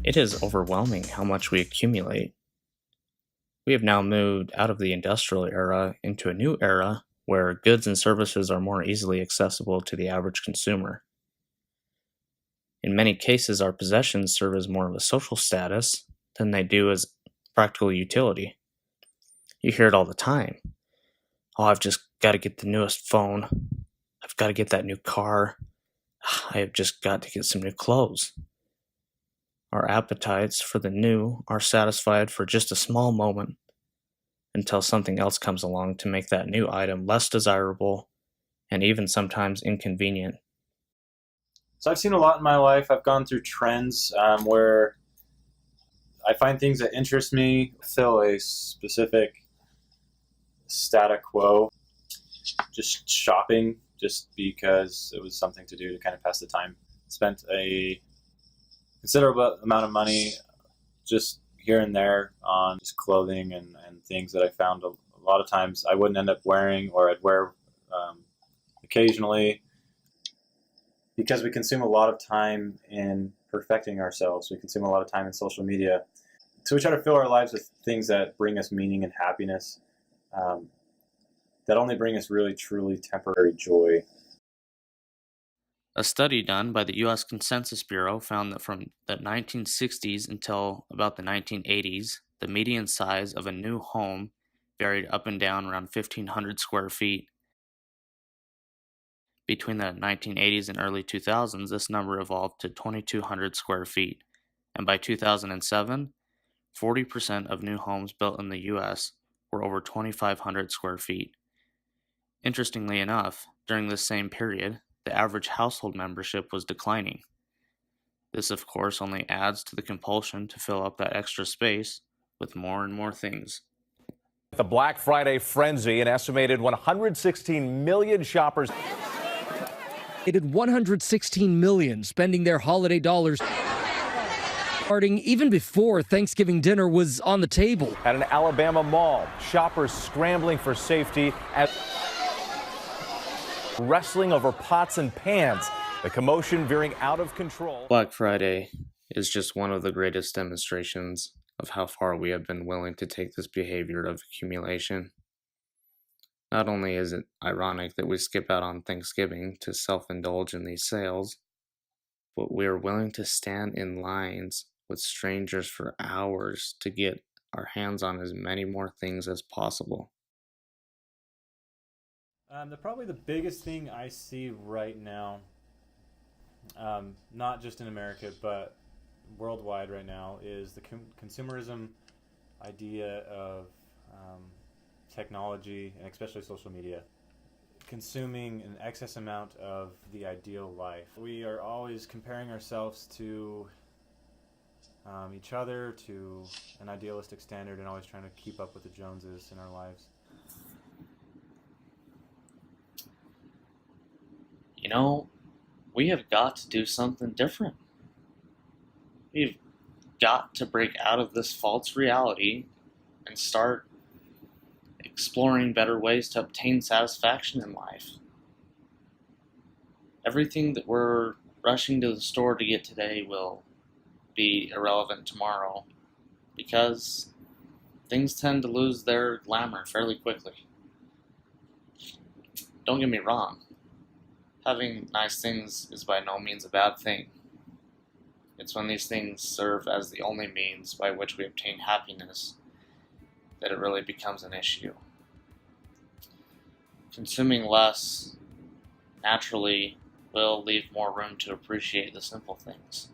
It is overwhelming how much we accumulate. We have now moved out of the industrial era into a new era where goods and services are more easily accessible to the average consumer. In many cases, our possessions serve as more of a social status than they do as practical utility. You hear it all the time. Oh, I've just got to get the newest phone. I've got to get that new car. I have just got to get some new clothes. Our appetites for the new are satisfied for just a small moment until something else comes along to make that new item less desirable and even sometimes inconvenient. So I've seen a lot in my life. I've gone through trends where I find things that interest me, fill a specific status quo, just shopping just because it was something to do to kind of pass the time. Spent a considerable amount of money just here and there on just clothing and things that I found a lot of times I wouldn't end up wearing, or I'd wear occasionally, because we consume a lot of time in perfecting ourselves. We consume a lot of time in social media. So we try to fill our lives with things that bring us meaning and happiness, that only bring us really, truly temporary joy. A study done by the U.S. Census Bureau found that from the 1960s until about the 1980s, the median size of a new home varied up and down around 1,500 square feet. Between the 1980s and early 2000s, this number evolved to 2,200 square feet, and by 2007, 40% of new homes built in the U.S. were over 2,500 square feet. Interestingly enough, during this same period, the average household membership was declining. This, of course, only adds to the compulsion to fill up that extra space with more and more things. The Black Friday frenzy, an estimated 116 million shoppers. They did 116 million spending their holiday dollars starting even before Thanksgiving dinner was on the table. At an Alabama mall, shoppers scrambling for safety as wrestling over pots and pans, the commotion veering out of control. Black Friday is just one of the greatest demonstrations of how far we have been willing to take this behavior of accumulation. Not only is it ironic that we skip out on Thanksgiving to self-indulge in these sales, but we are willing to stand in lines with strangers for hours to get our hands on as many more things as possible. Probably the biggest thing I see right now, not just in America, but worldwide right now, is the consumerism idea of technology, and especially social media, consuming an excess amount of the ideal life. We are always comparing ourselves to each other, to an idealistic standard, and always trying to keep up with the Joneses in our lives. You know, we have got to do something different. We've got to break out of this false reality and start exploring better ways to obtain satisfaction in life. Everything that we're rushing to the store to get today will be irrelevant tomorrow, because things tend to lose their glamour fairly quickly. Don't get me wrong, having nice things is by no means a bad thing. It's when these things serve as the only means by which we obtain happiness that it really becomes an issue. Consuming less naturally will leave more room to appreciate the simple things.